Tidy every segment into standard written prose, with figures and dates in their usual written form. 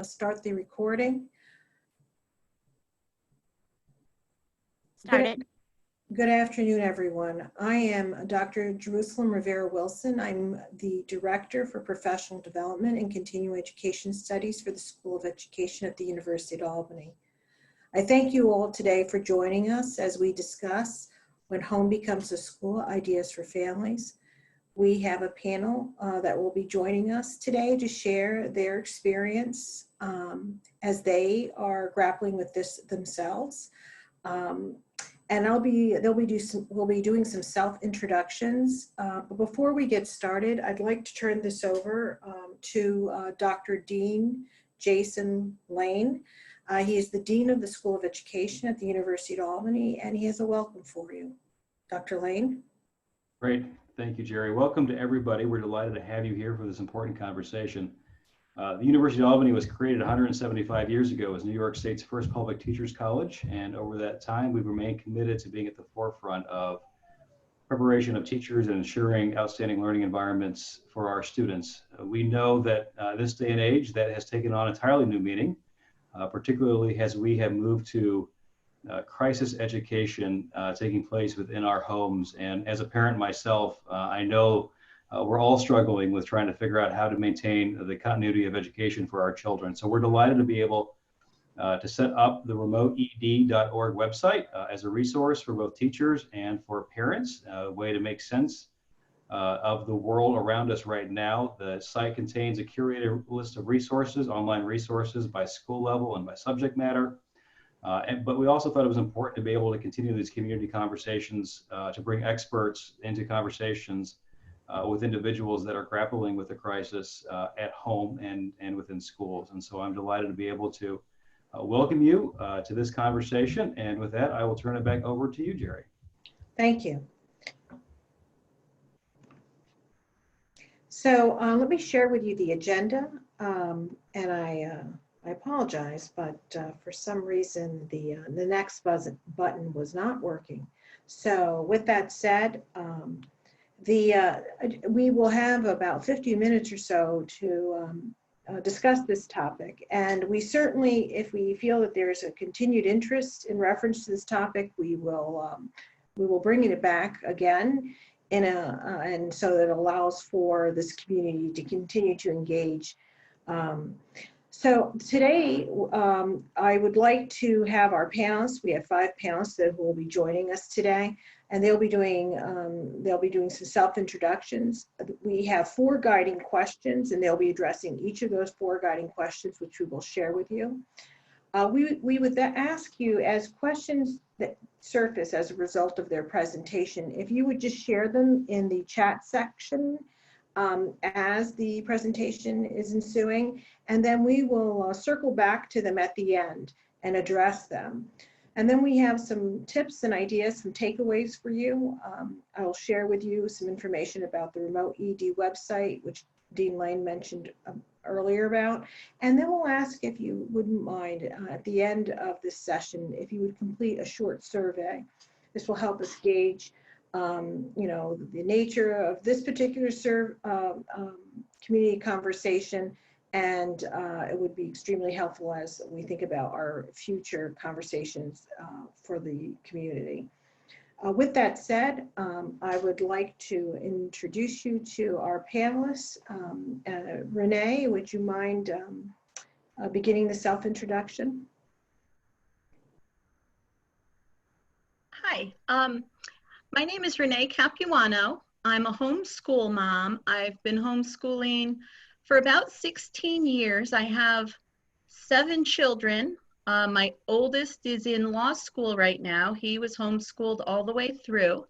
Start the recording. Started. Good afternoon, everyone. I am Dr. Jerusalem Rivera-Wilson. I'm the Director for Professional Development and Continuing Education Studies for the School of Education at the University of Albany. I thank you all today for joining us as we discuss When Home Becomes a School, Ideas for Families. We have a panel that will be joining us today to share their experience as they are grappling with this themselves. And we'll be doing some self-introductions. But before we get started, I'd like to turn this over to Dr. Dean Jason Lane. He is the Dean of the School of Education at the University of Albany, and he has a welcome for you. Dr. Lane. Great. Thank you, Jerry. Welcome to everybody. We're delighted to have you here for this important conversation. The University of Albany was created 175 years ago as New York State's first public teachers college, and over that time, we've remained committed to being at the forefront of preparation of teachers and ensuring outstanding learning environments for our students. We know that this day and age, that has taken on entirely new meaning, particularly as we have moved to crisis education taking place within our homes. And as a parent myself, I know we're all struggling with trying to figure out how to maintain the continuity of education for our children. So we're delighted to be able to set up the remoteed.org website as a resource for both teachers and for parents, a way to make sense of the world around us right now. The site contains a curated list of resources, online resources by school level and by subject matter. But we also thought it was important to be able to continue these community conversations, to bring experts into conversations with individuals that are grappling with the crisis at home and within schools. And so I'm delighted to be able to welcome you to this conversation. And with that, I will turn it back over to you, Jerry. Thank you. So let me share with you the agenda. And I apologize, but for some reason the next button was not working. So with that said, we will have about 50 minutes or so to discuss this topic. And we certainly, if we feel that there is a continued interest in reference to this topic, we will bring it back again and so that it allows for this community to continue to engage. So today, I would like to have our panelists. We have 5 panelists that will be joining us today, and they'll be doing some self-introductions. We have 4 guiding questions, and they'll be addressing each of those 4 guiding questions, which we will share with you. We would ask you, as questions that surface as a result of their presentation, if you would just share them in the chat section as the presentation is ensuing, and then we will circle back to them at the end and address them. And then we have some tips and ideas, some takeaways for you. I will share with you some information about the Remote ED website, which Dean Lane mentioned earlier about. And then we'll ask if you wouldn't mind at the end of this session, if you would complete a short survey. This will help us gauge the nature of this particular community conversation, and it would be extremely helpful as we think about our future conversations for the community. With that said, I would like to introduce you to our panelists. Renee, would you mind beginning the self-introduction? Hi, my name is Renee Capuano. I'm a homeschool mom. I've been homeschooling for about 16 years. I have 7 children. My oldest is in law school right now. He was homeschooled all the way through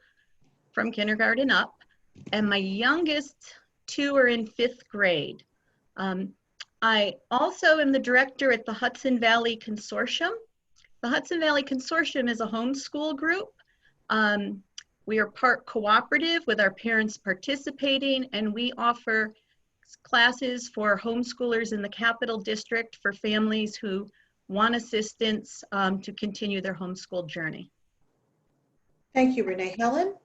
from kindergarten up. And my youngest 2 are in 5th grade. I also am the director at the Hudson Valley Consortium. The Hudson Valley Consortium is a homeschool group. We are part cooperative with our parents participating, and we offer classes for homeschoolers in the Capital District for families who want assistance to continue their homeschool journey. Thank you, Renee. Helen?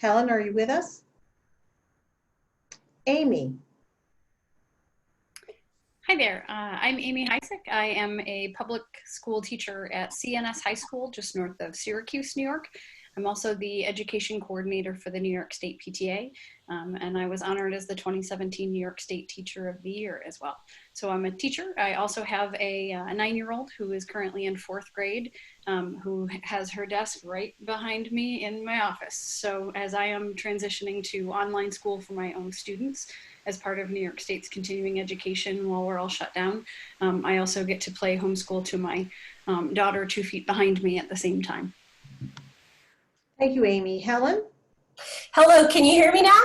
Helen, are you with us? Amy. Hi there, I'm Amy Heisek. I am a public school teacher at CNS High School just north of Syracuse, New York. I'm also the education coordinator for the New York State PTA, and I was honored as the 2017 New York State Teacher of the Year as well. So I'm a teacher. I also have a 9-year-old who is currently in 4th grade, who has her desk right behind me in my office. So as I am transitioning to online school for my own students, as part of New York State's continuing education while we're all shut down, I also get to play homeschool to my daughter 2 feet behind me at the same time. Thank you, Amy. Helen? Hello, can you hear me now?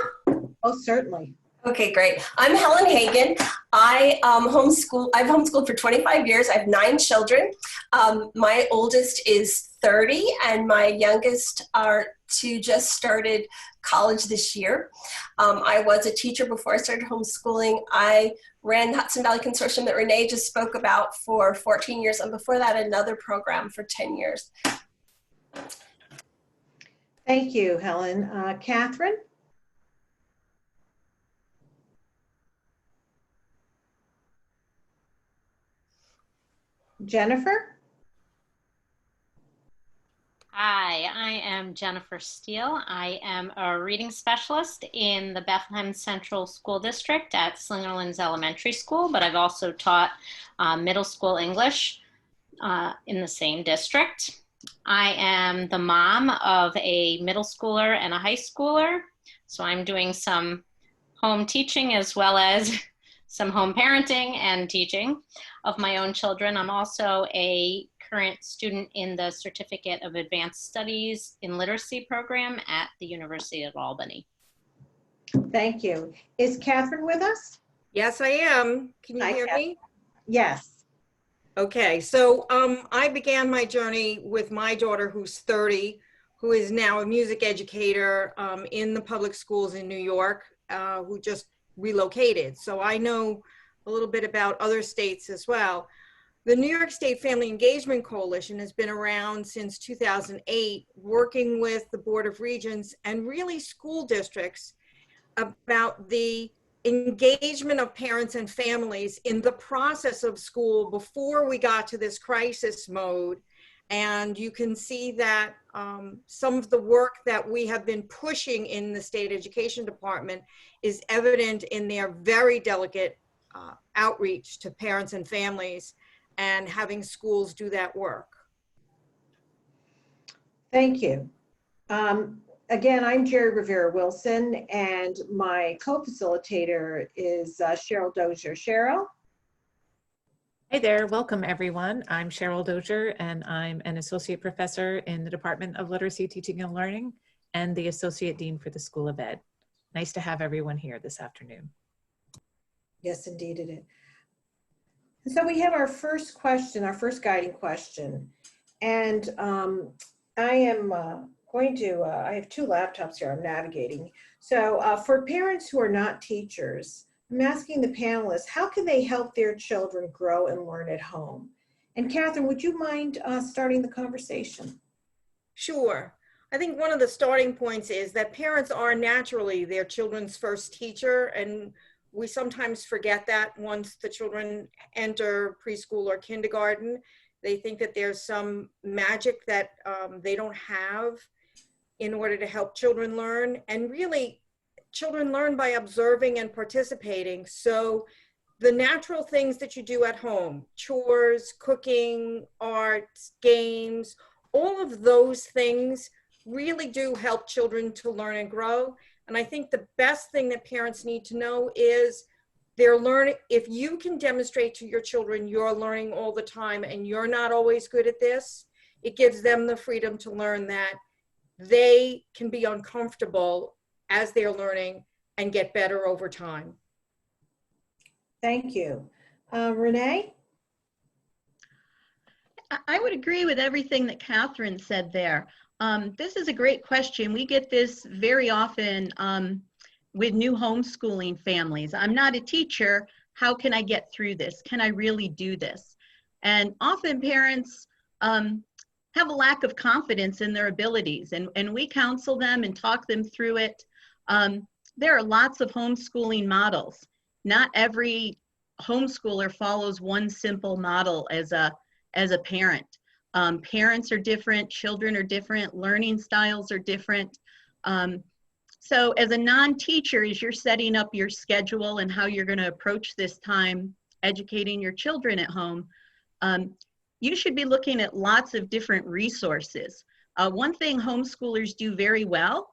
Oh, certainly. Okay, great. I'm Helen Hagan. I've homeschooled for 25 years. I have 9 children. My oldest is 30 and my youngest are 2 just started college this year. I was a teacher before I started homeschooling. I ran the Hudson Valley Consortium that Renee just spoke about for 14 years, and before that another program for 10 years. Thank you, Helen. Catherine? Jennifer? Hi, I am Jennifer Steele. I am a reading specialist in the Bethlehem Central School District at Slingerlands Elementary School, but I've also taught middle school English in the same district. I am the mom of a middle schooler and a high schooler, so I'm doing some home teaching as well as some home parenting and teaching of my own children. I'm also a current student in the Certificate of Advanced Studies in Literacy program at the University of Albany. Thank you. Is Catherine with us? Yes, I am. Can you Hi, hear Catherine. me? Yes. Okay, so I began my journey with my daughter who's 30, who is now a music educator in the public schools in New York, who just relocated. So I know a little bit about other states as well. The New York State Family Engagement Coalition has been around since 2008, working with the Board of Regents and really school districts about the engagement of parents and families in the process of school before we got to this crisis mode. And you can see that some of the work that we have been pushing in the State Education Department is evident in their very delicate outreach to parents and families and having schools do that work. Thank you. Again, I'm Jerry Rivera Wilson, and my co-facilitator is Cheryl Dozier. Cheryl? Hey there, welcome everyone. I'm Cheryl Dozier, and I'm an associate professor in the Department of Literacy, Teaching and Learning, and the Associate Dean for the School of Ed. Nice to have everyone here this afternoon. Yes, indeed it is. So we have our first question, our first guiding question. And I am I have 2 laptops here I'm navigating. So for parents who are not teachers, I'm asking the panelists, how can they help their children grow and learn at home? And Catherine, would you mind starting the conversation? Sure. I think one of the starting points is that parents are naturally their children's first teacher, and we sometimes forget that once the children enter preschool or kindergarten. They think that there's some magic that they don't have in order to help children learn. And really, children learn by observing and participating. So the natural things that you do at home, chores, cooking, arts, games, all of those things really do help children to learn and grow. And I think the best thing that parents need to know is they're learning. If you can demonstrate to your children you're learning all the time and you're not always good at this, it gives them the freedom to learn that they can be uncomfortable as they're learning and get better over time. Thank you. Renee? I would agree with everything that Catherine said there. This is a great question. We get this very often with new homeschooling families. I'm not a teacher. How can I get through this? Can I really do this? And often parents have a lack of confidence in their abilities, and we counsel them and talk them through it. there are lots of homeschooling models. Not every homeschooler follows one simple model as a parent. Parents are different, children are different, learning styles are different. So as a non-teacher, as you're setting up your schedule and how you're going to approach this time educating your children at home, you should be looking at lots of different resources. One thing homeschoolers do very well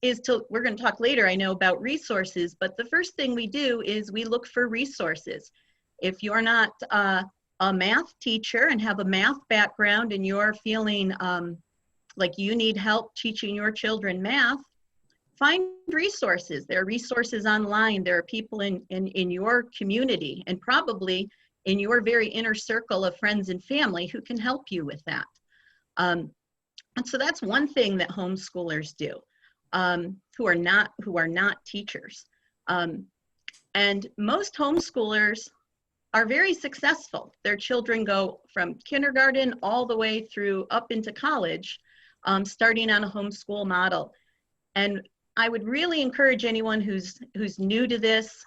is we're going to talk later, I know, about resources, but the first thing we do is we look for resources. If you're not a math teacher and have a math background and you're feeling like you need help teaching your children math, find resources. There are resources online. There are people in your community and probably in your very inner circle of friends and family who can help you with that. And so that's one thing that homeschoolers do, who are not teachers. And most homeschoolers are very successful. Their children go from kindergarten all the way through up into college, starting on a homeschool model. And I would really encourage anyone who's new to this,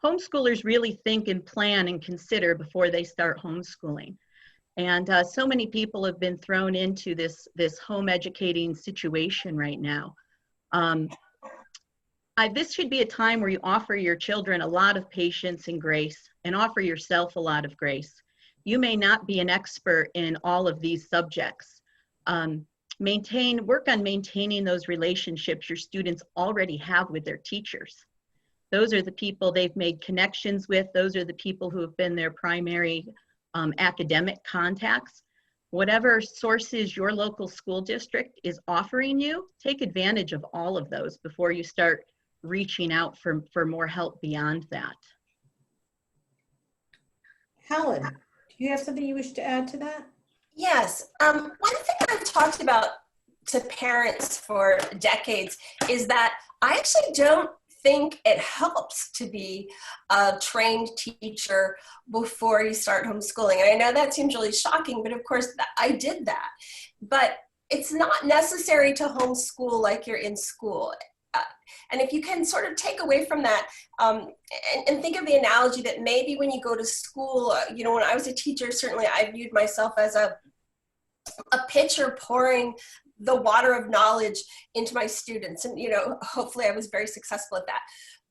homeschoolers really think and plan and consider before they start homeschooling. And so many people have been thrown into this home educating situation right now. This should be a time where you offer your children a lot of patience and grace and offer yourself a lot of grace. You may not be an expert in all of these subjects. Work on maintaining those relationships your students already have with their teachers. Those are the people they've made connections with. Those are the people who have been their primary academic contacts. Whatever sources your local school district is offering you, take advantage of all of those before you start reaching out for more help beyond that. Helen, do you have something you wish to add to that? Yes. One thing I've talked about to parents for decades is that I actually don't think it helps to be a trained teacher before you start homeschooling. And I know that seems really shocking, but of course I did that. But it's not necessary to homeschool like you're in school. And if you can sort of take away from that and think of the analogy that maybe when you go to school, you know, when I was a teacher, certainly I viewed myself as a pitcher pouring the water of knowledge into my students. And, you know, hopefully I was very successful at that.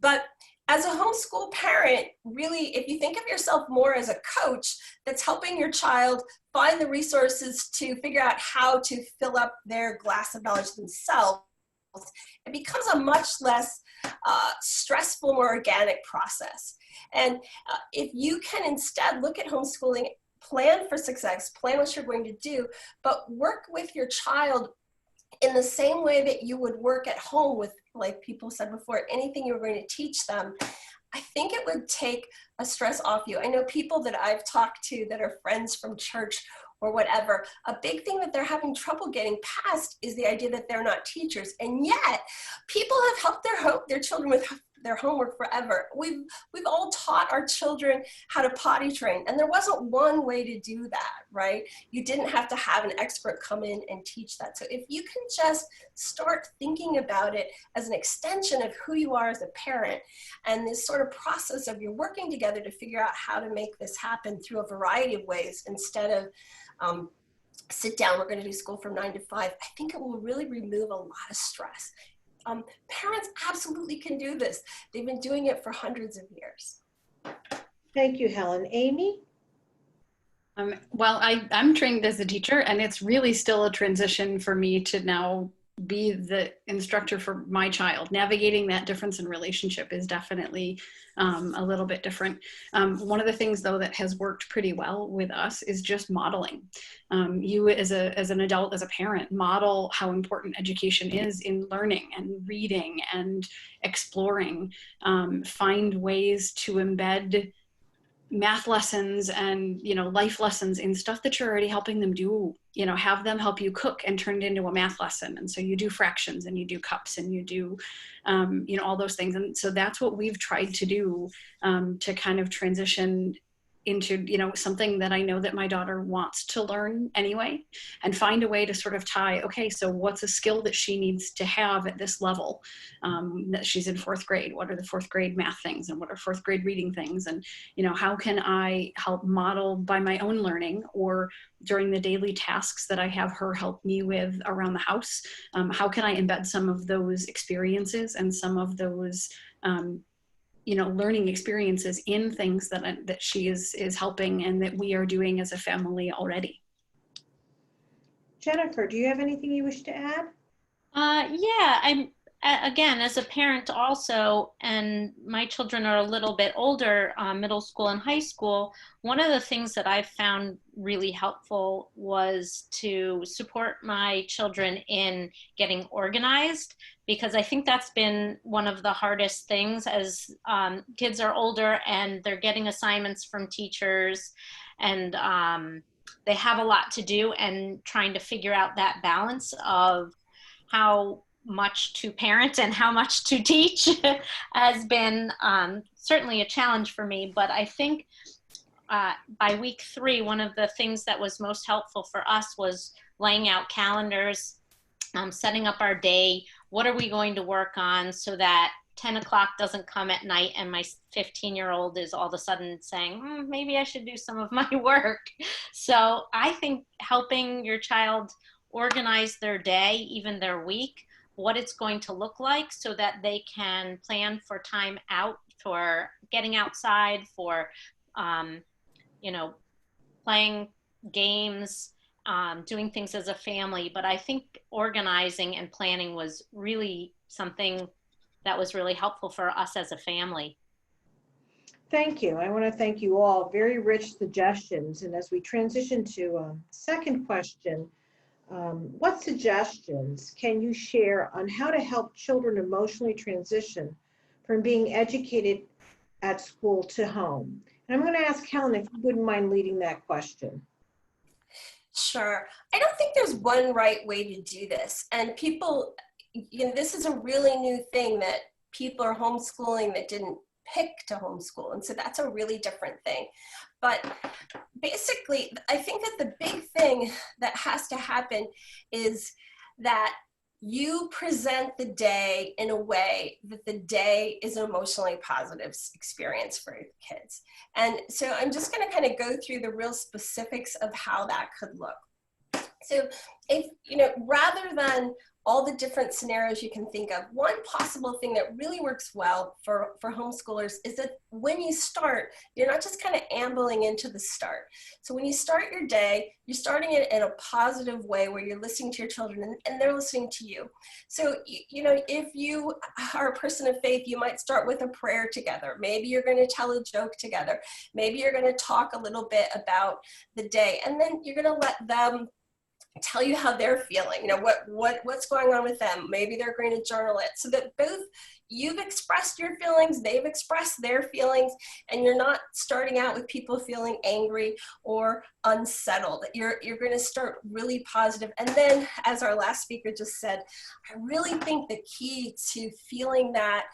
But as a homeschool parent, really, if you think of yourself more as a coach that's helping your child find the resources to figure out how to fill up their glass of knowledge themselves, it becomes a much less stressful, more organic process. And if you can instead look at homeschooling, plan for success, plan what you're going to do, but work with your child in the same way that you would work at home with, like people said before, anything you were going to teach them, I think it would take a stress off you. I know people that I've talked to that are friends from church or whatever, a big thing that they're having trouble getting past is the idea that they're not teachers. And yet, people have helped their children with their homework forever. We've all taught our children how to potty train, and there wasn't one way to do that, right? You didn't have to have an expert come in and teach that. So if you can just start thinking about it as an extension of who you are as a parent, and this sort of process of you're working together to figure out how to make this happen through a variety of ways instead of sit down, we're going to do school from 9 to 5, I think it will really remove a lot of stress. Parents absolutely can do this. They've been doing it for hundreds of years. Thank you, Helen. Amy? Well, I'm trained as a teacher, and it's really still a transition for me to now be the instructor for my child. Navigating that difference in relationship is definitely a little bit different. One of the things, though, that has worked pretty well with us is just modeling. You as an adult, as a parent, model how important education is in learning and reading and exploring. Find ways to embed math lessons and, you know, life lessons in stuff that you're already helping them do. You know, have them help you cook and turn it into a math lesson. And so you do fractions and you do cups and you do, you know, all those things. And so that's what we've tried to do to kind of transition into, you know, something that I know that my daughter wants to learn anyway, and find a way to sort of tie, okay, so what's a skill that she needs to have at this level, that she's in 4th grade? What are the 4th grade math things, and what are 4th grade reading things? And, you know, how can I help model by my own learning, or during the daily tasks that I have her help me with around the house? How can I embed some of those experiences and some of those you know, learning experiences in things that she is helping and that we are doing as a family already. Jennifer, do you have anything you wish to add? Yeah, I'm again, as a parent also, and my children are a little bit older, middle school and high school. One of the things that I found really helpful was to support my children in getting organized, because I think that's been one of the hardest things as kids are older and they're getting assignments from teachers, and they have a lot to do, and trying to figure out that balance of how much to parent and how much to teach has been certainly a challenge for me. But I think by week 3, one of the things that was most helpful for us was laying out calendars, setting up our day. What are we going to work on, so that 10 o'clock doesn't come at night and my 15-year-old is all of a sudden saying, maybe I should do some of my work. So I think helping your child organize their day, even their week, what it's going to look like, so that they can plan for time out, for getting outside, for you know, playing games, doing things as a family. But I think organizing and planning was really something that was really helpful for us as a family. Thank you. I want to thank you all. Very rich suggestions. And as we transition to second question, what suggestions can you share on how to help children emotionally transition from being educated at school to home? And I'm going to ask Helen if you wouldn't mind leading that question. Sure. I don't think there's one right way to do this. And people, you know, this is a really new thing, that people are homeschooling that didn't pick to homeschool. And so that's a really different thing. But basically, I think that the big thing that has to happen is that you present the day in a way that the day is an emotionally positive experience for your kids. And so I'm just going to kind of go through the real specifics of how that could look. So if, you know, rather than all the different scenarios you can think of, one possible thing that really works well for homeschoolers is that when you start, you're not just kind of ambling into the start. So when you start your day, you're starting it in a positive way where you're listening to your children and they're listening to you. So, you know, if you are a person of faith, you might start with a prayer together. Maybe you're going to tell a joke together. Maybe you're going to talk a little bit about the day, and then you're going to let them tell you how they're feeling, you know, what's going on with them. Maybe they're going to journal it, so that both you've expressed your feelings, they've expressed their feelings, and you're not starting out with people feeling angry or unsettled. You're going to start really positive. And then, as our last speaker just said, I really think the key to feeling that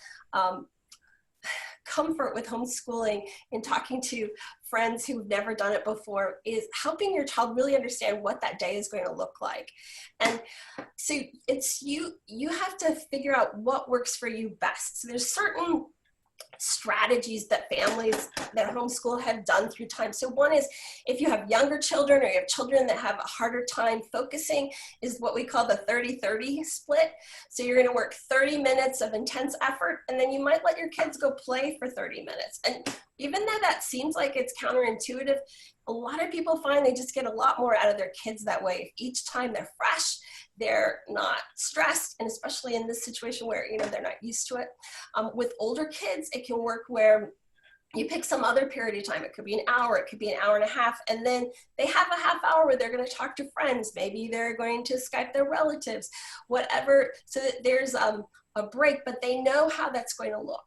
comfort with homeschooling and talking to friends who've never done it before is helping your child really understand what that day is going to look like. And so it's you have to figure out what works for you best. So there's certain strategies that families that homeschool have done through time. So one is, if you have younger children or you have children that have a harder time focusing, is what we call the 30-30 split. So you're going to work 30 minutes of intense effort, and then you might let your kids go play for 30 minutes. And even though that seems like it's counterintuitive, a lot of people find they just get a lot more out of their kids that way. Each time they're fresh, they're not stressed, and especially in this situation where, you know, they're not used to it. With older kids, it can work where you pick some other period of time. It could be an hour, it could be an hour and a half, and then they have a half hour where they're going to talk to friends. Maybe they're going to Skype their relatives, whatever, so that there's a break, but they know how that's going to look.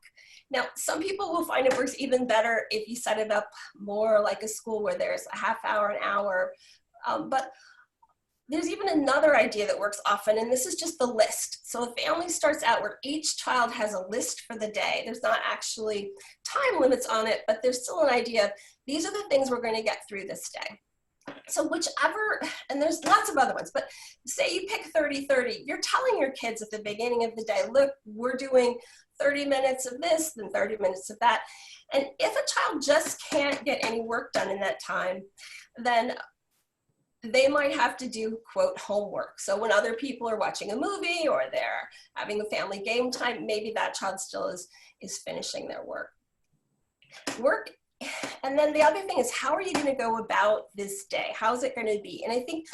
Now, some people will find it works even better if you set it up more like a school where there's a half hour, an hour, but there's even another idea that works often, and this is just the list. So a family starts out where each child has a list for the day. There's not actually time limits on it, but there's still an idea of these are the things we're going to get through this day. So whichever, and there's lots of other ones, but say you pick 30-30, you're telling your kids at the beginning of the day, look, we're doing 30 minutes of this, then 30 minutes of that. And if a child just can't get any work done in that time, then they might have to do, quote, homework. So when other people are watching a movie or they're having a family game time, maybe that child still is finishing their work. And then the other thing is, how are you going to go about this day? How's it going to be? And I think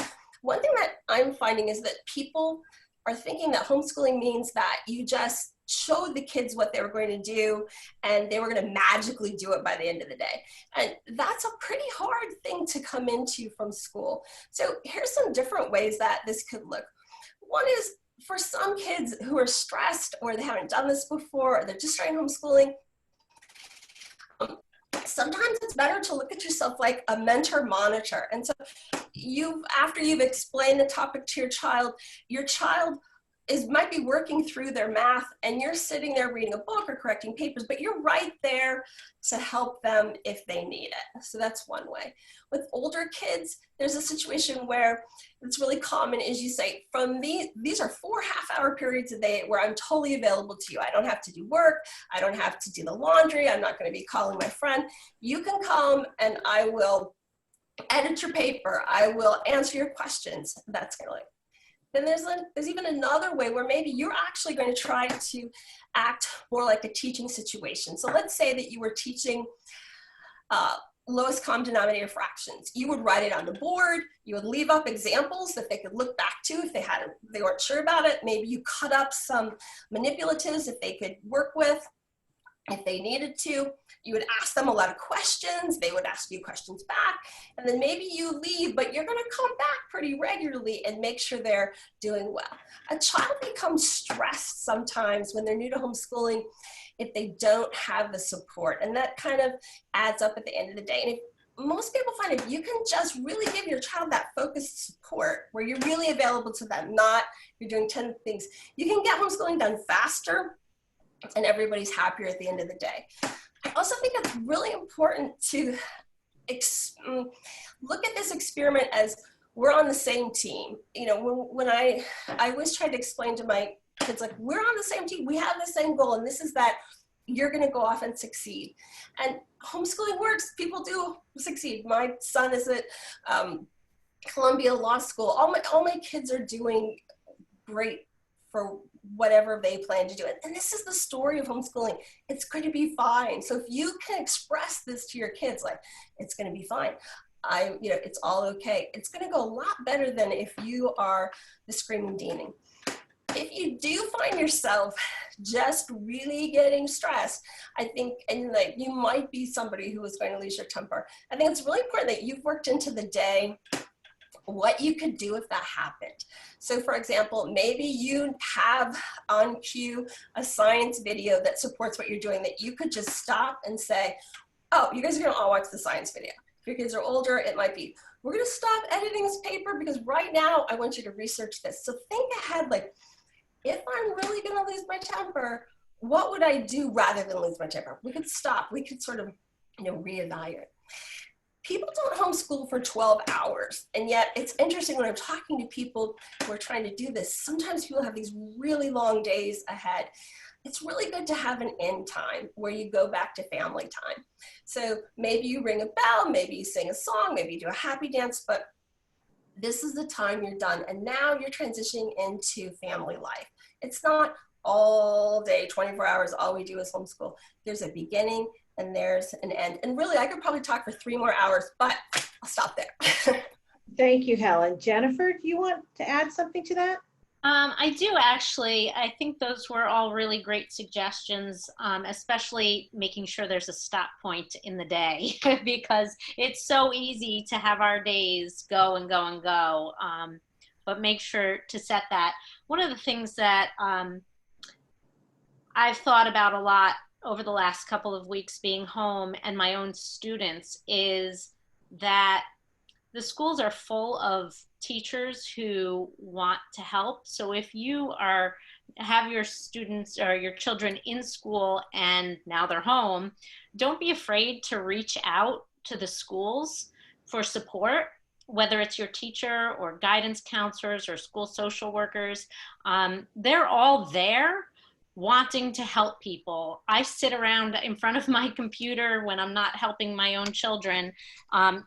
one thing that I'm finding is that people are thinking that homeschooling means that you just showed the kids what they were going to do and they were going to magically do it by the end of the day. And that's a pretty hard thing to come into from school. So here's some different ways that this could look. One is for some kids who are stressed or they haven't done this before or they're just starting homeschooling, sometimes it's better to look at yourself like a mentor monitor. And so after you've explained the topic to your child might be working through their math and you're sitting there reading a book or correcting papers, but you're right there to help them if they need it. So that's one way. With older kids, there's a situation where it's really common is you say, these are 4 half-hour periods a day where I'm totally available to you. I don't have to do work. I don't have to do the laundry. I'm not going to be calling my friend. You can come and I will edit your paper. I will answer your questions. That's going to Then there's even another way where maybe you're actually going to try to act more like a teaching situation. So let's say that you were teaching lowest common denominator fractions. You would write it on the board. You would leave up examples that they could look back to if they weren't sure about it. Maybe you cut up some manipulatives that they could work with if they needed to. You would ask them a lot of questions. They would ask you questions back. And then maybe you leave, but you're going to come back pretty regularly and make sure they're doing well. A child becomes stressed sometimes when they're new to homeschooling if they don't have the support. And that kind of adds up at the end of the day. And most people find if you can just really give your child that focused support where you're really available to them, not you're doing 10 things, you can get homeschooling done faster and everybody's happier at the end of the day. I also think it's really important to look at this experiment as we're on the same team. You know, when I always try to explain to my kids, like, we're on the same team, we have the same goal, and this is that you're gonna go off and succeed. And homeschooling works, people do succeed. My son is at Columbia Law School. All my kids are doing great for whatever they plan to do. And this is the story of homeschooling. It's going to be fine. So if you can express this to your kids, like, it's going to be fine. It's all okay. It's going to go a lot better than if you are the screaming demon. If you do find yourself just really getting stressed, I think, and like you might be somebody who is going to lose your temper, I think it's really important that you've worked into the day what you could do if that happened. So for example, maybe you have on cue a science video that supports what you're doing that you could just stop and say, oh, you guys are gonna all watch the science video. If your kids are older, it might be, we're gonna stop editing this paper because right now I want you to research this. So think ahead, like, if I'm really gonna lose my temper, what would I do rather than lose my temper? We could stop, we could sort of, reevaluate. People don't homeschool for 12 hours. And yet it's interesting when I'm talking to people who are trying to do this, sometimes people have these really long days ahead. It's really good to have an end time where you go back to family time. So maybe you ring a bell, maybe you sing a song, maybe you do a happy dance, but this is the time you're done. And now you're transitioning into family life. It's not all day, 24 hours, all we do is homeschool. There's a beginning and there's an end. And really, I could probably talk for 3 more hours, but I'll stop there. Thank you, Helen. Jennifer, do you want to add something to that? I do actually. I think those were all really great suggestions, especially making sure there's a stop point in the day because it's so easy to have our days go and go and go, but make sure to set that. One of the things that I've thought about a lot over the last couple of weeks being home and my own students is that the schools are full of teachers who want to help. So if you have your students or your children in school and now they're home, don't be afraid to reach out to the schools for support, whether it's your teacher or guidance counselors or school social workers. They're all there wanting to help people. I sit around in front of my computer when I'm not helping my own children,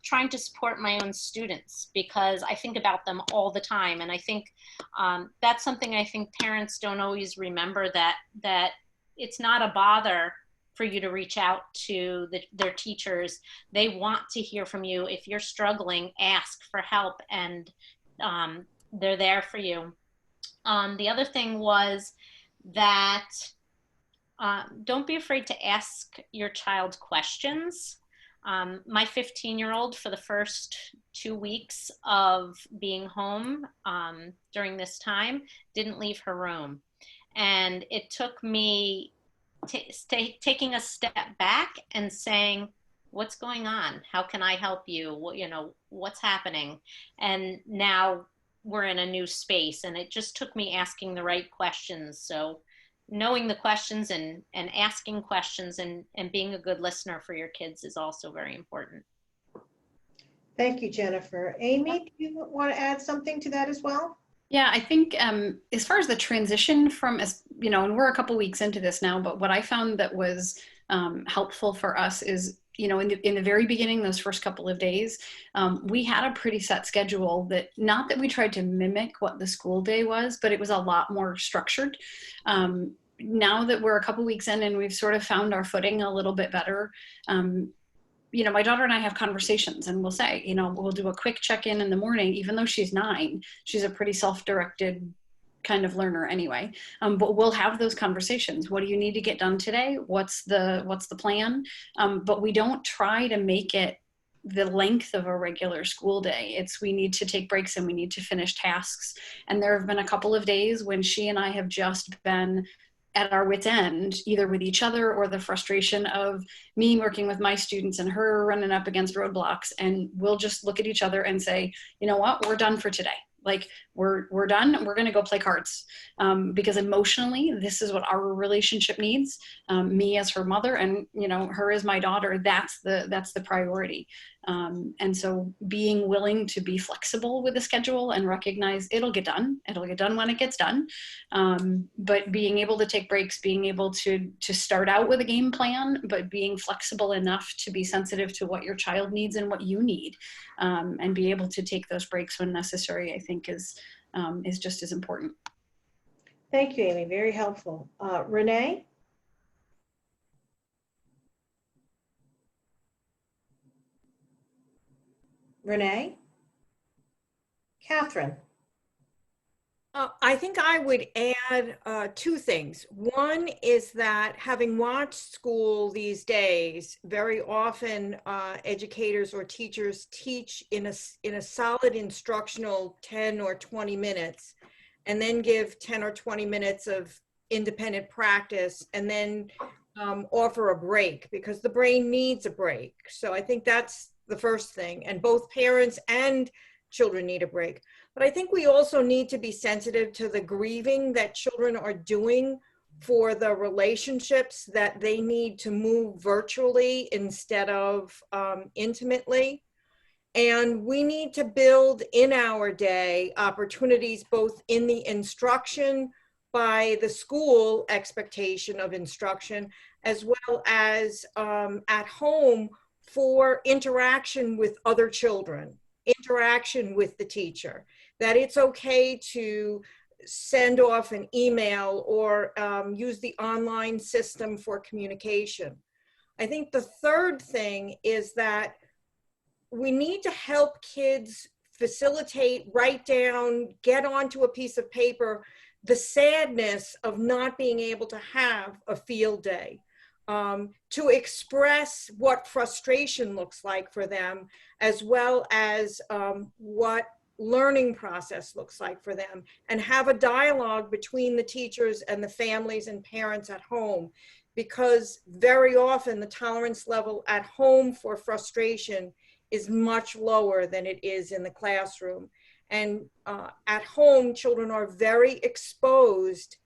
trying to support my own students because I think about them all the time. And I think that's something I think parents don't always remember, that it's not a bother for you to reach out to their teachers. They want to hear from you. If you're struggling, ask for help, and they're there for you. The other thing was that don't be afraid to ask your child questions. My 15-year-old, for the first 2 weeks of being home during this time, didn't leave her room. And it took me taking a step back and saying, what's going on? How can I help you? What's happening? And now we're in a new space, and it just took me asking the right questions. So knowing the questions and asking questions and being a good listener for your kids is also very important. Thank you, Jennifer. Amy, do you want to add something to that as well? Yeah, I think as far as the transition from, and we're a couple weeks into this now, but what I found that was helpful for us is, in the very beginning, those first couple of days, we had a pretty set schedule that, not that we tried to mimic what the school day was, but it was a lot more structured. Now that we're a couple weeks in and we've sort of found our footing a little bit better, my daughter and I have conversations, and we'll say, we'll do a quick check-in in the morning. Even though she's 9, she's a pretty self-directed kind of learner anyway. But we'll have those conversations. What do you need to get done today? What's the plan? But we don't try to make it the length of a regular school day. We need to take breaks and we need to finish tasks. And there have been a couple of days when she and I have just been at our wit's end, either with each other or the frustration of me working with my students and her running up against roadblocks. And we'll just look at each other and say, you know what, we're done for today. Like, we're done. We're going to go play cards, because emotionally, this is what our relationship needs. Me as her mother, and her as my daughter. That's the priority. And so, being willing to be flexible with the schedule and recognize it'll get done. It'll get done when it gets done. But being able to take breaks, being able to start out with a game plan, but being flexible enough to be sensitive to what your child needs and what you need, and be able to take those breaks when necessary, I think is just as important. Thank you, Amy. Very helpful. Renee? Renee? Catherine? I think I would add 2 things. One is that, having watched school these days, very often educators or teachers teach in a solid instructional 10 or 20 minutes, and then give 10 or 20 minutes of independent practice, and then offer a break, because the brain needs a break. So I think that's the first thing, and both parents and children need a break. But I think we also need to be sensitive to the grieving that children are doing for the relationships that they need to move virtually instead of intimately. And we need to build in our day opportunities, both in the instruction by the school expectation of instruction, as well as at home, for interaction with other children, interaction with the teacher, that it's okay to send off an email or use the online system for communication. I think the third thing is that we need to help kids facilitate, write down, get onto a piece of paper the sadness of not being able to have a field day. To express what frustration looks like for them, as well as what learning process looks like for them, and have a dialogue between the teachers and the families and parents at home, because very often the tolerance level at home for frustration is much lower than it is in the classroom. And at home, children are very exposed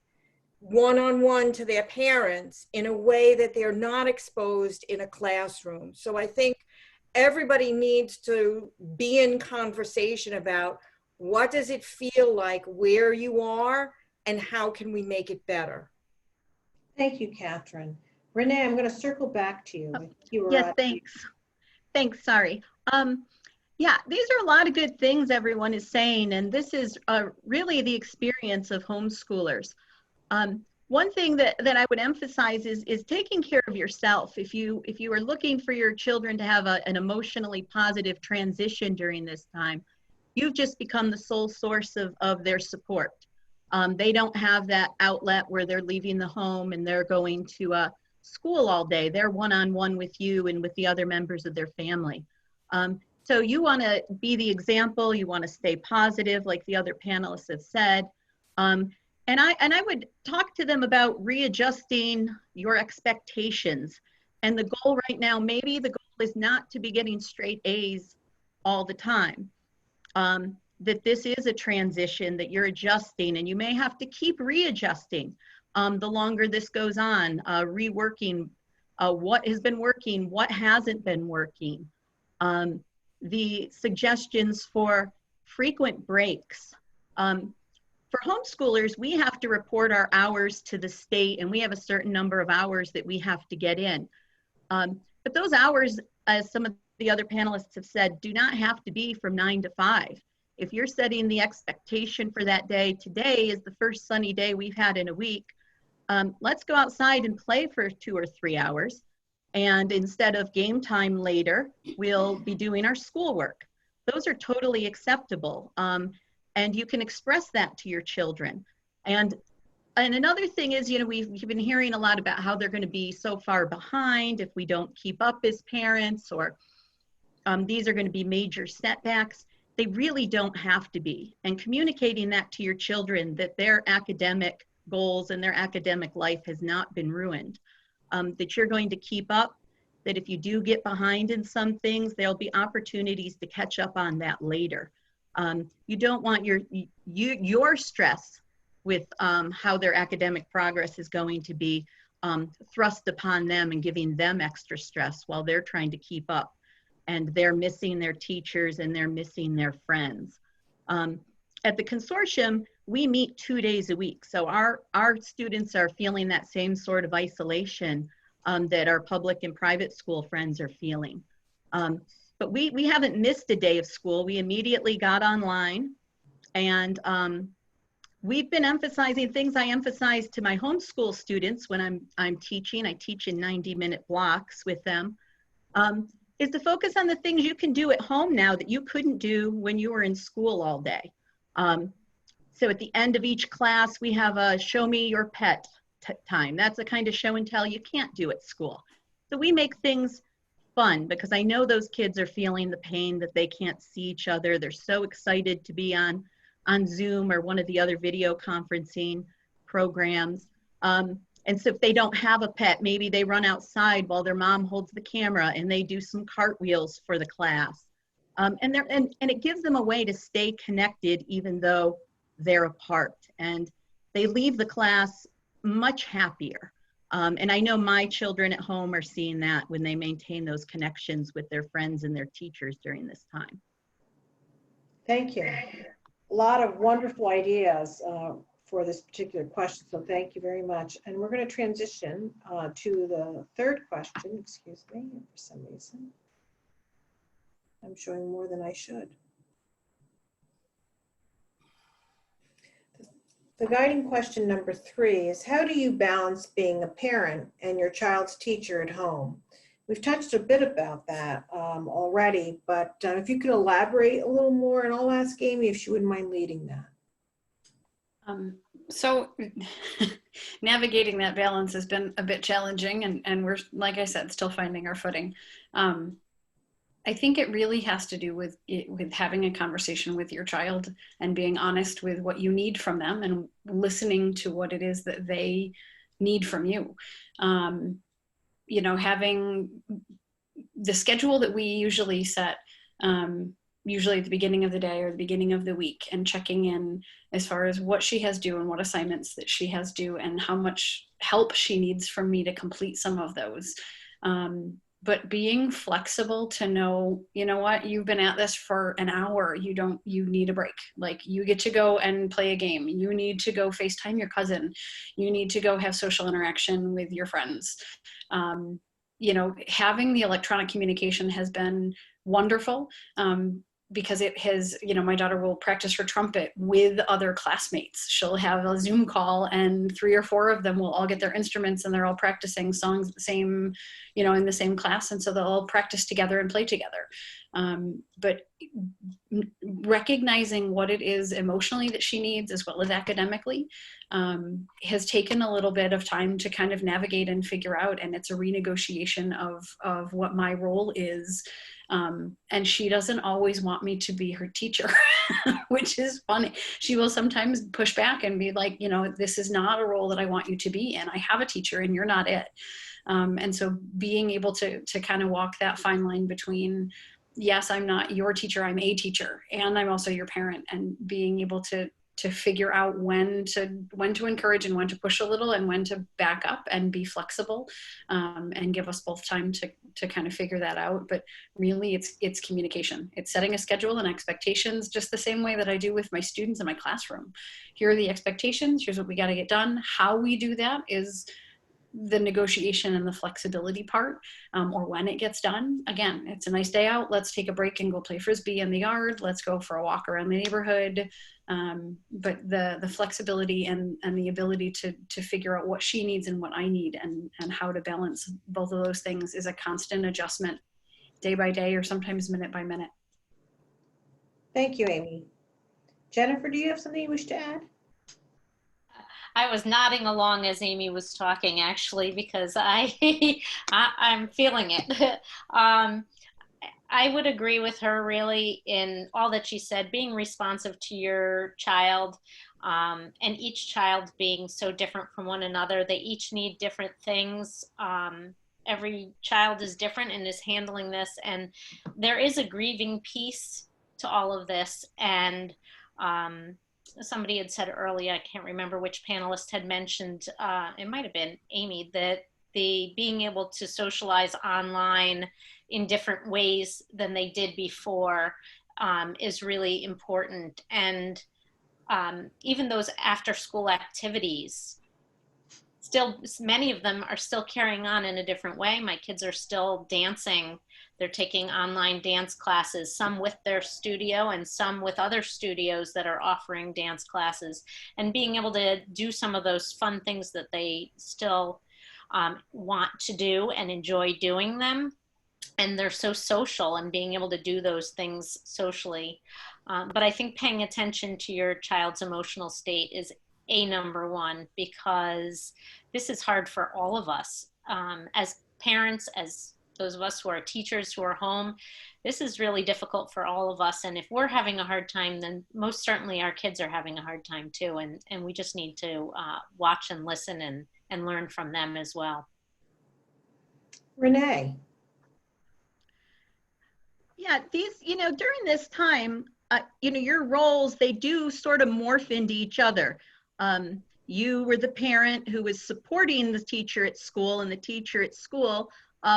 one-on-one to their parents in a way that they're not exposed in a classroom. So I think everybody needs to be in conversation about what does it feel like where you are and how can we make it better. Thank you, Catherine. Renee, I'm going to circle back to you. Yes, thanks. Thanks, sorry. Yeah, these are a lot of good things everyone is saying, and this is really the experience of homeschoolers. One thing that I would emphasize is taking care of yourself. If you are looking for your children to have an emotionally positive transition during this time, you've just become the sole source of their support. They don't have that outlet where they're leaving the home and they're going to school all day. They're one-on-one with you and with the other members of their family. So you want to be the example. You want to stay positive, like the other panelists have said. And I would talk to them about readjusting your expectations. And the goal right now, maybe the goal is not to be getting straight A's all the time. That this is a transition, that you're adjusting, and you may have to keep readjusting the longer this goes on, reworking what has been working, what hasn't been working. The suggestions for frequent breaks. For homeschoolers, we have to report our hours to the state, and we have a certain number of hours that we have to get in. But those hours, as some of the other panelists have said, do not have to be from 9 to 5. If you're setting the expectation for that day, today is the first sunny day we've had in a week, let's go outside and play for 2 or 3 hours. And instead of game time later, we'll be doing our schoolwork. Those are totally acceptable. And you can express that to your children. And another thing is, you know, we've been hearing a lot about how they're going to be so far behind if we don't keep up as parents, or these are going to be major setbacks. They really don't have to be. And communicating that to your children, that their academic goals and their academic life has not been ruined. That you're going to keep up, that if you do get behind in some things, there'll be opportunities to catch up on that later. You don't want your stress with how their academic progress is going to be thrust upon them and giving them extra stress while they're trying to keep up, and they're missing their teachers and they're missing their friends. At the consortium, we meet 2 days a week. So our students are feeling that same sort of isolation that our public and private school friends are feeling. But we haven't missed a day of school. We immediately got online, and we've been emphasizing things I emphasize to my homeschool students when I'm teaching. I teach in 90-minute blocks with them, is to focus on the things you can do at home now that you couldn't do when you were in school all day. So at the end of each class, we have a show me your pet time. That's the kind of show and tell you can't do at school. So we make things fun, because I know those kids are feeling the pain that they can't see each other. They're so excited to be on Zoom or one of the other video conferencing programs. And so if they don't have a pet, maybe they run outside while their mom holds the camera and they do some cartwheels for the class. And it gives them a way to stay connected even though they're apart. And they leave the class much happier. And I know my children at home are seeing that when they maintain those connections with their friends and their teachers during this time. Thank you. A lot of wonderful ideas for this particular question, so thank you very much. And we're going to transition to the third question. Excuse me, for some reason I'm showing more than I should. The guiding question number 3 is, how do you balance being a parent and your child's teacher at home? We've touched a bit about that already, but if you could elaborate a little more, and I'll ask Amy if she wouldn't mind leading that. So navigating that balance has been a bit challenging, and we're, like I said, still finding our footing. I think it really has to do with having a conversation with your child and being honest with what you need from them and listening to what it is that they need from you. You know, having the schedule that we usually set usually at the beginning of the day or the beginning of the week, and checking in as far as what she has due and what assignments that she has due and how much help she needs from me to complete some of those. But being flexible to know, you know what, you've been at this for an hour, you need a break. Like, you get to go and play a game. You need to go FaceTime your cousin. You need to go have social interaction with your friends. You know, having the electronic communication has been wonderful. Because it has, you know, my daughter will practice her trumpet with other classmates. She'll have a Zoom call and 3 or 4 of them will all get their instruments and they're all practicing songs at the same, you know, in the same class. And so they'll all practice together and play together. But recognizing what it is emotionally that she needs as well as academically has taken a little bit of time to kind of navigate and figure out. And it's a renegotiation of what my role is. And she doesn't always want me to be her teacher, which is funny. She will sometimes push back and be like, you know, this is not a role that I want you to be in. I have a teacher and you're not it. And so being able to kind of walk that fine line between, yes, I'm not your teacher, I'm a teacher, and I'm also your parent, and being able to figure out when to encourage and when to push a little and when to back up and be flexible, and give us both time to kind of figure that out. But really it's communication. It's setting a schedule and expectations, just the same way that I do with my students in my classroom. Here are the expectations. Here's what we got to get done. How we do that is the negotiation and the flexibility part, or when it gets done. Again, it's a nice day out. Let's take a break and go play Frisbee in the yard. Let's go for a walk around the neighborhood. But the flexibility and the ability to figure out what she needs and what I need, and how to balance both of those things is a constant adjustment, day by day, or sometimes minute by minute. Thank you, Amy. Jennifer, do you have something you wish to add? I was nodding along as Amy was talking, actually, because I'm feeling it. I would agree with her really in all that she said, being responsive to your child, and each child being so different from one another. They each need different things. Every child is different and is handling this, and there is a grieving piece to all of this. And somebody had said earlier, I can't remember which panelist had mentioned, it might have been Amy, that the being able to socialize online in different ways than they did before is really important. And even those after school activities, still, many of them are still carrying on in a different way. My kids are still dancing. They're taking online dance classes, some with their studio and some with other studios that are offering dance classes, and being able to do some of those fun things that they still want to do and enjoy doing them. And they're so social, and being able to do those things socially. But I think paying attention to your child's emotional state is number one, because this is hard for all of us as parents, as those of us who are teachers who are home. This is really difficult for all of us. And if we're having a hard time, then most certainly our kids are having a hard time too. And we just need to watch and listen and learn from them as well. Renee. Yeah, during this time, your roles, they do sort of morph into each other. You were the parent who was supporting the teacher at school, and the teacher at school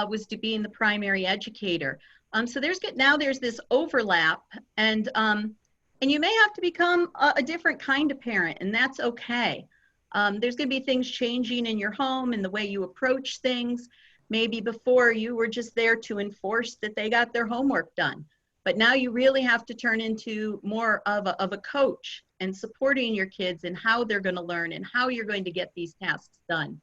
was to being the primary educator. So there's this overlap, and you may have to become a different kind of parent, and that's okay. There's going to be things changing in your home and the way you approach things. Maybe before you were just there to enforce that they got their homework done, but now you really have to turn into more of a coach and supporting your kids and how they're going to learn and how you're going to get these tasks done.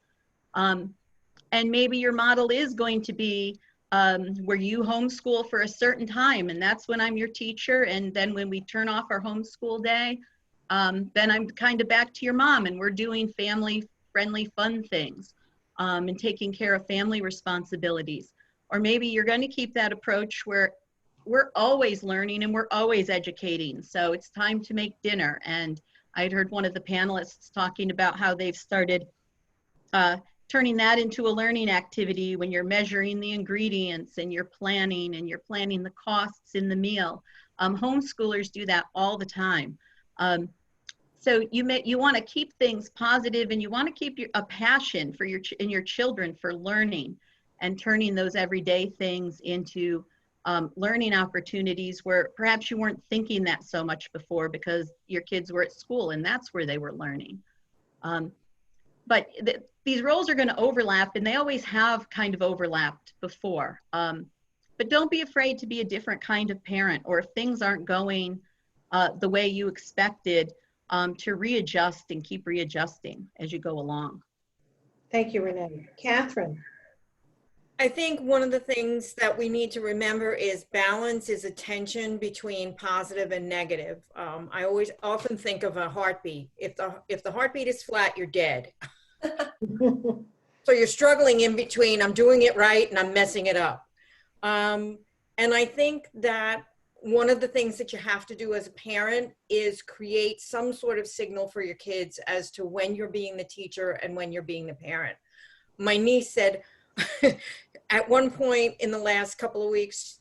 And maybe your model is going to be where you homeschool for a certain time, and that's when I'm your teacher, and then when we turn off our homeschool day, then I'm kind of back to your mom, and we're doing family-friendly fun things. And taking care of family responsibilities. Or maybe you're going to keep that approach where we're always learning and we're always educating. So it's time to make dinner. And I'd heard one of the panelists talking about how they've started turning that into a learning activity when you're measuring the ingredients and you're planning the costs in the meal. Homeschoolers do that all the time. So you want to keep things positive, and you want to keep a passion for your children for learning and turning those everyday things into learning opportunities where perhaps you weren't thinking that so much before because your kids were at school and that's where they were learning. But these roles are going to overlap, and they always have kind of overlapped before. But don't be afraid to be a different kind of parent, or if things aren't going the way you expected, to readjust and keep readjusting as you go along. Thank you, Renee. Catherine. I think one of the things that we need to remember is balance is a tension between positive and negative. I often think of a heartbeat. If the heartbeat is flat, you're dead. So you're struggling in between, I'm doing it right and I'm messing it up. And I think that one of the things that you have to do as a parent is create some sort of signal for your kids as to when you're being the teacher and when you're being the parent. My niece said, at one point in the last couple of weeks,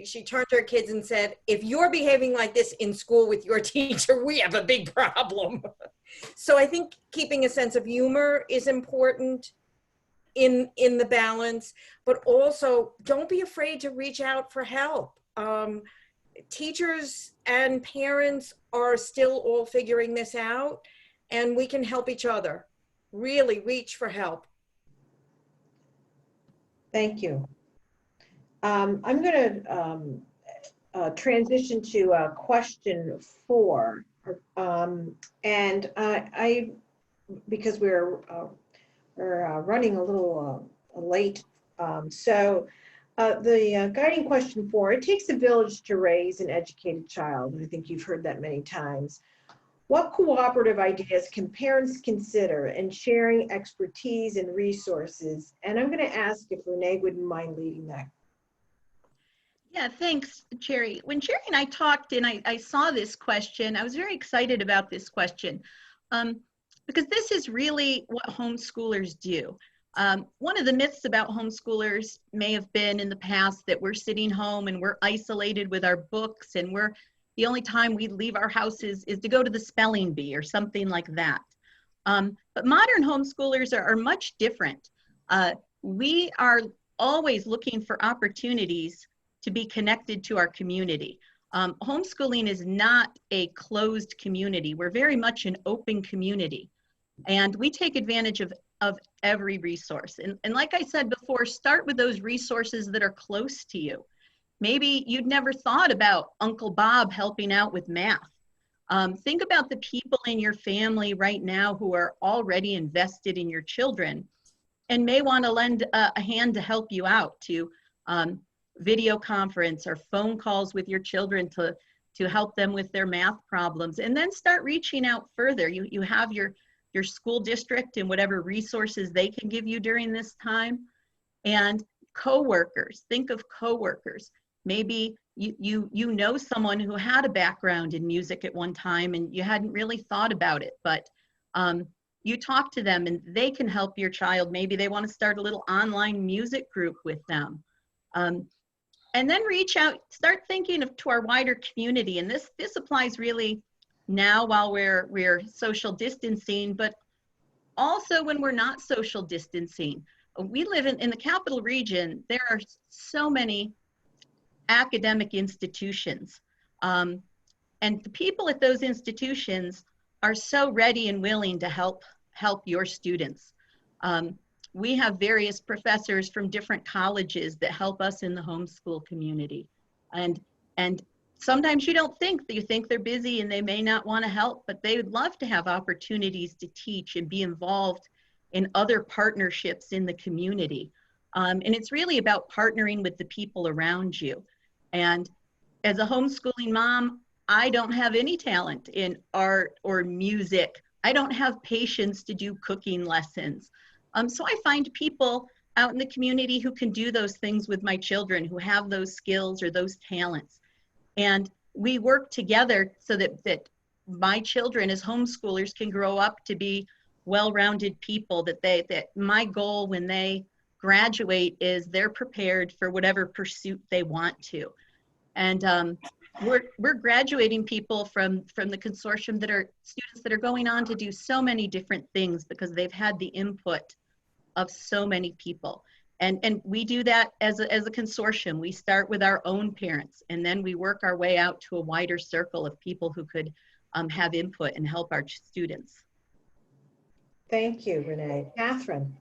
she turned to her kids and said, if you're behaving like this in school with your teacher, we have a big problem. So I think keeping a sense of humor is important in the balance, but also don't be afraid to reach out for help. Teachers and parents are still all figuring this out, and we can help each other. Really reach for help. Thank you. I'm going to transition to question 4, and because we're running a little late, so the guiding question 4: it takes a village to raise an educated child. And I think you've heard that many times. What cooperative ideas can parents consider in sharing expertise and resources? And I'm going to ask if Renee wouldn't mind leading that. Yeah, thanks, Jerry. When Jerry and I talked and I saw this question, I was very excited about this question because this is really what homeschoolers do. One of the myths about homeschoolers may have been in the past that we're sitting home and we're isolated with our books, and the only time we leave our houses is to go to the spelling bee or something like that. But modern homeschoolers are much different. We are always looking for opportunities to be connected to our community. Homeschooling is not a closed community. We're very much an open community, and we take advantage of every resource. And like I said before, start with those resources that are close to you. Maybe you'd never thought about Uncle Bob helping out with math. Think about the people in your family right now who are already invested in your children and may want to lend a hand to help you out, to video conference or phone calls with your children to help them with their math problems. And then start reaching out further. You have your school district and whatever resources they can give you during this time. And coworkers, think of coworkers. Maybe you know someone who had a background in music at one time and you hadn't really thought about it, but you talk to them and they can help your child. Maybe they want to start a little online music group with them. And then reach out, start thinking to our wider community. And this applies really now while we're social distancing, but also when we're not social distancing. We live in the capital region. There are so many academic institutions. And the people at those institutions are so ready and willing to help your students. We have various professors from different colleges that help us in the homeschool community. And sometimes you think they're busy and they may not want to help, but they would love to have opportunities to teach and be involved in other partnerships in the community. And it's really about partnering with the people around you. And as a homeschooling mom, I don't have any talent in art or music. I don't have patience to do cooking lessons. So I find people out in the community who can do those things with my children, who have those skills or those talents. And we work together so that my children as homeschoolers can grow up to be well-rounded people that my goal when they graduate is they're prepared for whatever pursuit they want to. And we're graduating people from the consortium that are students that are going on to do so many different things because they've had the input of so many people. And we do that as a consortium. We start with our own parents, and then we work our way out to a wider circle of people who could have input and help our students. Thank you, Renee. Catherine.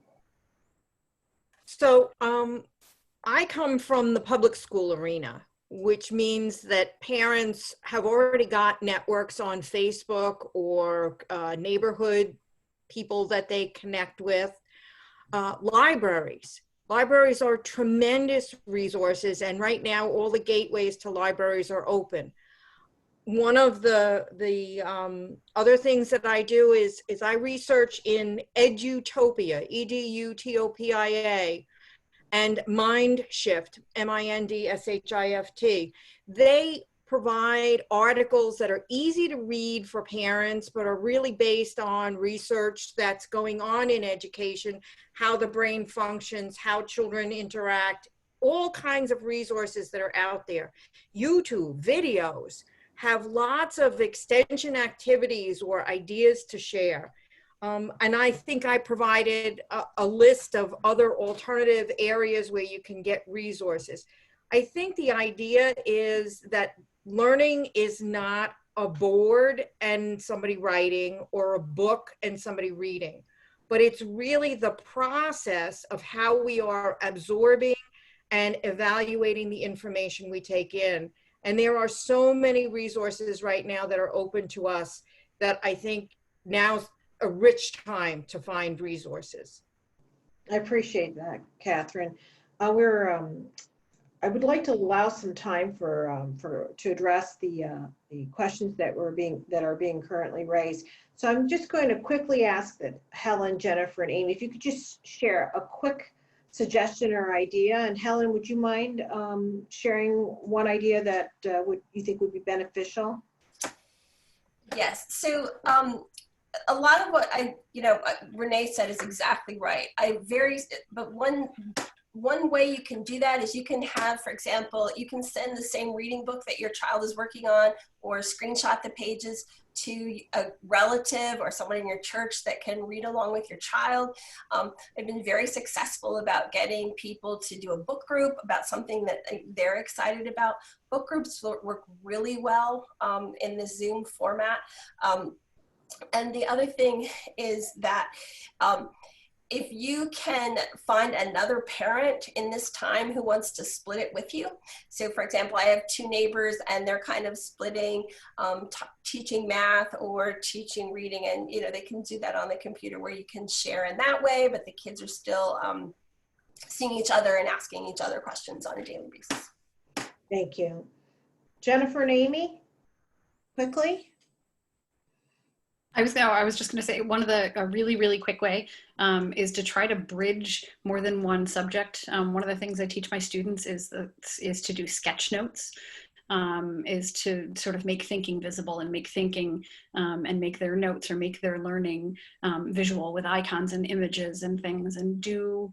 So I come from the public school arena, which means that parents have already got networks on Facebook or neighborhood people that they connect with. Libraries. Libraries are tremendous resources, and right now all the gateways to libraries are open. One of the other things that I do is I research in Edutopia, EDUTOPIA, and MindShift, MINDSHIFT. They provide articles that are easy to read for parents, but are really based on research that's going on in education, how the brain functions, how children interact, all kinds of resources that are out there. YouTube, videos, have lots of extension activities or ideas to share. And I think I provided a list of other alternative areas where you can get resources. I think the idea is that learning is not a board and somebody writing or a book and somebody reading, but it's really the process of how we are absorbing and evaluating the information we take in. And there are so many resources right now that are open to us that I think now's a rich time to find resources. I appreciate that, Catherine. I would like to allow some time to address the questions that are being currently raised. So I'm just going to quickly ask that Helen, Jennifer, and Amy, if you could just share a quick suggestion or idea. And Helen, would you mind sharing one idea that you think would be beneficial? Yes. So a lot of what Renee said is exactly right. But one way you can do that is you can have, for example, you can send the same reading book that your child is working on, or screenshot the pages to a relative or someone in your church that can read along with your child. I've been very successful about getting people to do a book group about something that they're excited about. Book groups work really well in the Zoom format. And the other thing is that if you can find another parent in this time who wants to split it with you. So for example, I have two neighbors and they're kind of splitting teaching math or teaching reading, and they can do that on the computer where you can share in that way, but the kids are still seeing each other and asking each other questions on a daily basis. Thank you. Jennifer and Amy, quickly. I was just going to say a really, really quick way is to try to bridge more than one subject. One of the things I teach my students is to do sketch notes, is to sort of make thinking visible and make thinking and make their notes or make their learning visual with icons and images and things, and do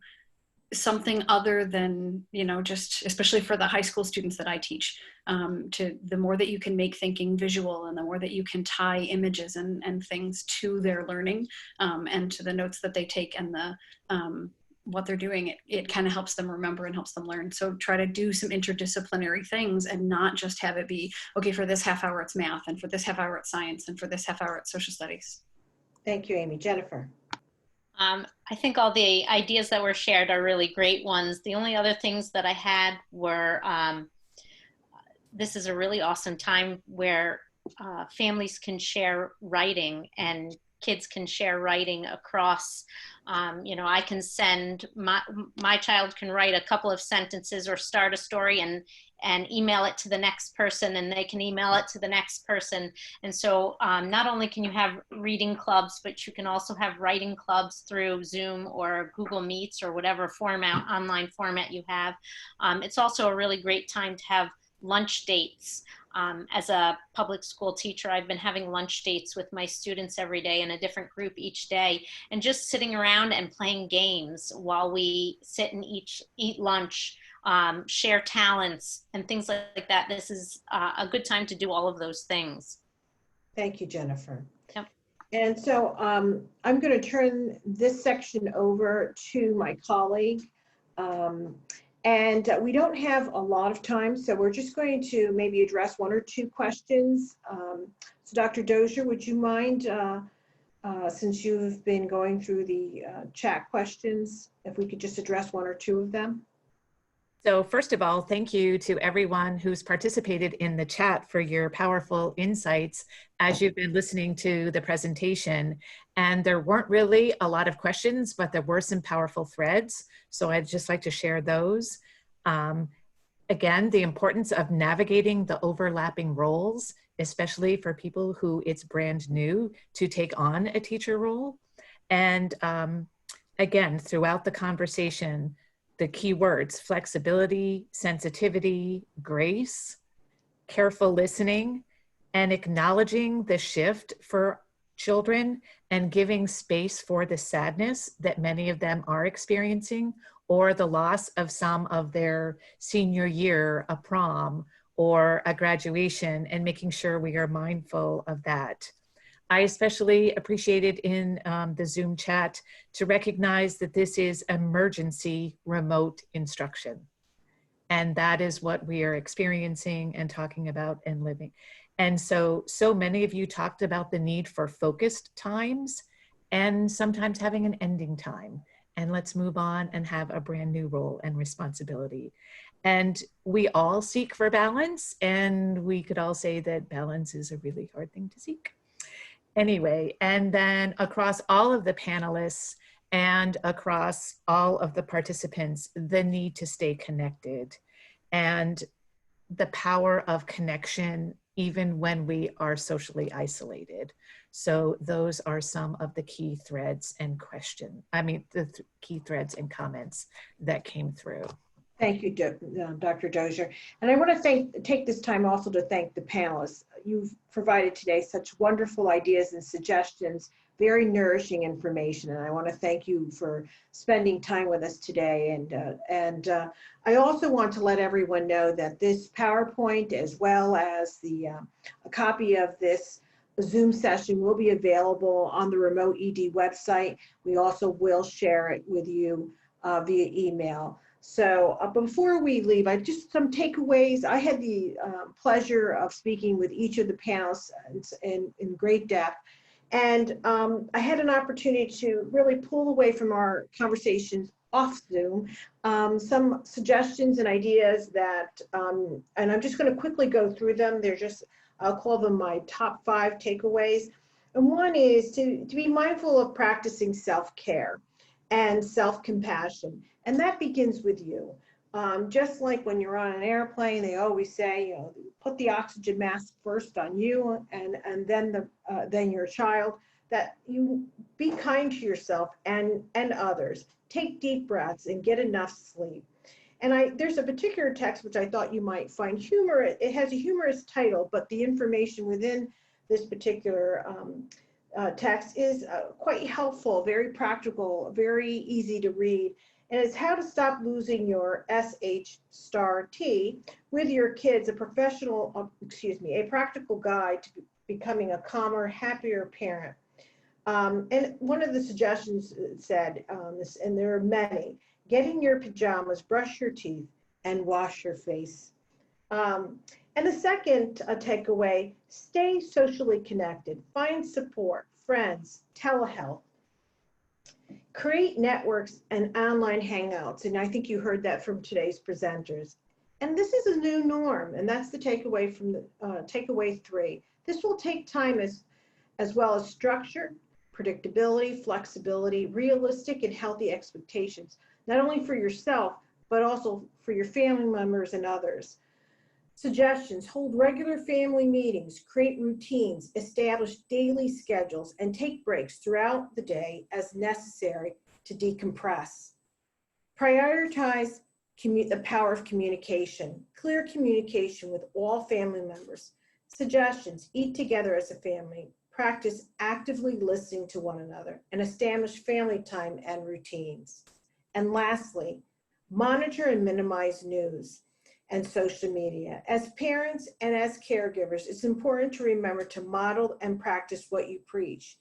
something other than, just especially for the high school students that I teach, the more that you can make thinking visual and the more that you can tie images and things to their learning and to the notes that they take and what they're doing, it kind of helps them remember and helps them learn. So try to do some interdisciplinary things and not just have it be, okay, for this half hour it's math, and for this half hour it's science, and for this half hour it's social studies. Thank you, Amy. Jennifer. I think all the ideas that were shared are really great ones. The only other things that I had were, this is a really awesome time where families can share writing and kids can share writing across, I can send, my child can write a couple of sentences or start a story and email it to the next person, and they can email it to the next person. And so not only can you have reading clubs, but you can also have writing clubs through Zoom or Google Meets or whatever online format you have. It's also a really great time to have lunch dates. As a public school teacher, I've been having lunch dates with my students every day in a different group each day, and just sitting around and playing games while we sit and eat lunch, share talents and things like that. This is a good time to do all of those things. Thank you, Jennifer. Yep. And so I'm going to turn this section over to my colleague. And we don't have a lot of time, so we're just going to maybe address one or two questions. So Dr. Dozier, would you mind, since you've been going through the chat questions, if we could just address one or two of them? So first of all, thank you to everyone who's participated in the chat for your powerful insights as you've been listening to the presentation. And there weren't really a lot of questions, but there were some powerful threads. So I'd just like to share those. Again, the importance of navigating the overlapping roles, especially for people who it's brand new to take on a teacher role. And again, throughout the conversation, the key words: flexibility, sensitivity, grace, careful listening, and acknowledging the shift for children and giving space for the sadness that many of them are experiencing, or the loss of some of their senior year, a prom or a graduation, and making sure we are mindful of that. I especially appreciated in the Zoom chat to recognize that this is emergency remote instruction. And that is what we are experiencing and talking about and living. And so many of you talked about the need for focused times and sometimes having an ending time. And let's move on and have a brand new role and responsibility. And we all seek for balance, and we could all say that balance is a really hard thing to seek. Anyway, and then across all of the panelists and across all of the participants, the need to stay connected and the power of connection even when we are socially isolated. So those are some of the key threads and key threads and comments that came through. Thank you, Dr. Dozier. And I want to take this time also to thank the panelists. You've provided today such wonderful ideas and suggestions, very nourishing information. And I want to thank you for spending time with us today. And I also want to let everyone know that this PowerPoint, as well as a copy of this Zoom session, will be available on the Remote ED website. We also will share it with you via email. So before we leave, just some takeaways. I had the pleasure of speaking with each of the panelists in great depth. And I had an opportunity to really pull away from our conversations off Zoom some suggestions and ideas that, and I'm just going to quickly go through them. They're just, I'll call them my top 5 takeaways. And one is to be mindful of practicing self-care and self-compassion. And that begins with you. Just like when you're on an airplane, they always say, put the oxygen mask first on you and then your child, that you be kind to yourself and others. Take deep breaths and get enough sleep. And there's a particular text which I thought you might find humorous. It has a humorous title, but the information within this particular text is quite helpful, very practical, very easy to read. And it's how to stop losing your SHT with your kids, a practical guide to becoming a calmer, happier parent. And one of the suggestions said, and there are many, get in your pajamas, brush your teeth, and wash your face. And the second takeaway, stay socially connected, find support, friends, telehealth. Create networks and online hangouts, and I think you heard that from today's presenters. And this is a new norm, and that's the takeaway from the takeaway 3. This will take time as well as structure, predictability, flexibility, realistic and healthy expectations, not only for yourself, but also for your family members and others. Suggestions: hold regular family meetings, create routines, establish daily schedules, and take breaks throughout the day as necessary to decompress. Prioritize the power of communication, clear communication with all family members. Suggestions: eat together as a family, practice actively listening to one another, and establish family time and routines. And lastly, monitor and minimize news and social media. As parents and as caregivers, it's important to remember to model and practice what you preach.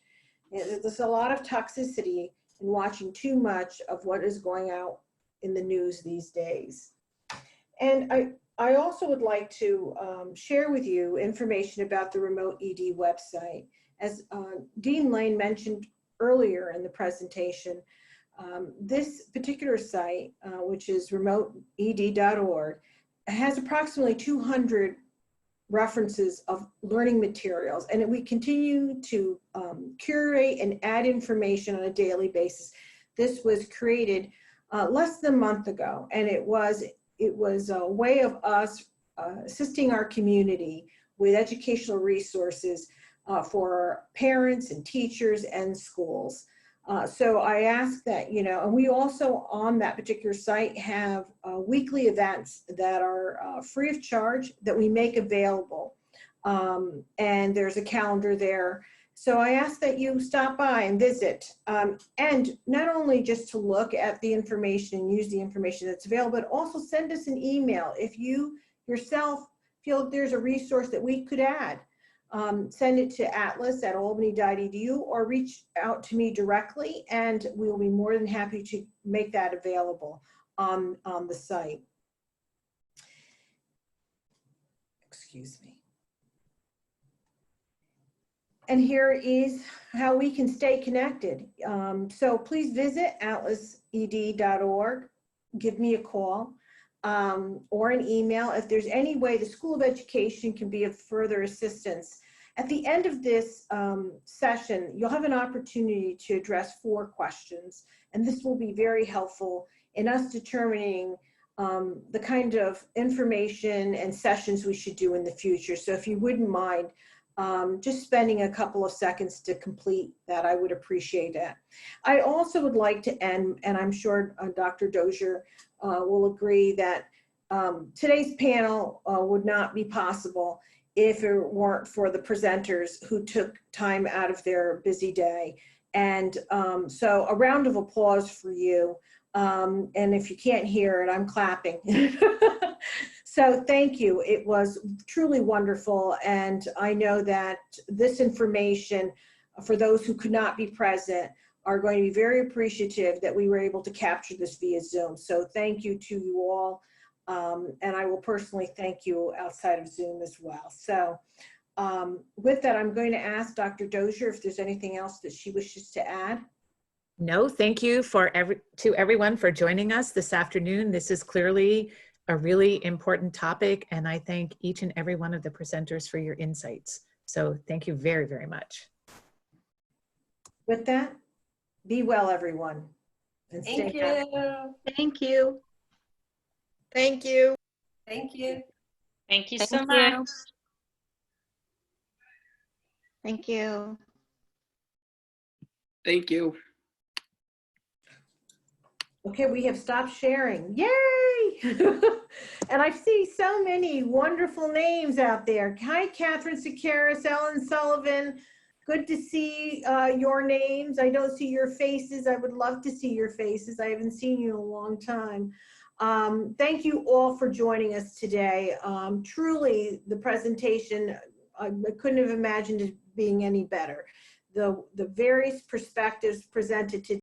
There's a lot of toxicity in watching too much of what is going out in the news these days. And I also would like to share with you information about the Remote ED website. As Dean Lane mentioned earlier in the presentation, this particular site, which is remoteed.org, has approximately 200 references of learning materials, and we continue to curate and add information on a daily basis. This was created less than a month ago, and it was a way of us assisting our community with educational resources for parents and teachers and schools. So I ask that, and we also on that particular site have weekly events that are free of charge that we make available. And there's a calendar there. So I ask that you stop by and visit, and not only just to look at the information and use the information that's available, but also send us an email if you yourself feel there's a resource that we could add. Send it to atlas@albany.edu or reach out to me directly, and we will be more than happy to make that available on the site. Excuse me. And here is how we can stay connected. So please visit atlased.org, give me a call or an email if there's any way the School of Education can be of further assistance. At the end of this session, you'll have an opportunity to address 4 questions, and this will be very helpful in us determining the kind of information and sessions we should do in the future. So if you wouldn't mind just spending a couple of seconds to complete that, I would appreciate that. I also would like to end, and I'm sure Dr. Dozier will agree that today's panel would not be possible if it weren't for the presenters who took time out of their busy day. And so a round of applause for you. And if you can't hear it, I'm clapping. So thank you. It was truly wonderful. And I know that this information, for those who could not be present, are going to be very appreciative that we were able to capture this via Zoom. So thank you to you all. And I will personally thank you outside of Zoom as well. So with that, I'm going to ask Dr. Dozier if there's anything else that she wishes to add. No, thank you to everyone for joining us this afternoon. This is clearly a really important topic, and I thank each and every one of the presenters for your insights. So thank you very, very much. With that, be well, everyone. And Thank stay you. Thank you. Thank you. Thank you. Thank you so much. Thank you. Thank you. Okay, we have stopped sharing. Yay! And I see so many wonderful names out there. Hi, Catherine Sekeris, Ellen Sullivan. Good to see your names. I don't see your faces. I would love to see your faces. I haven't seen you in a long time. Thank you all for joining us today. Truly, the presentation, I couldn't have imagined it being any better. The various perspectives presented today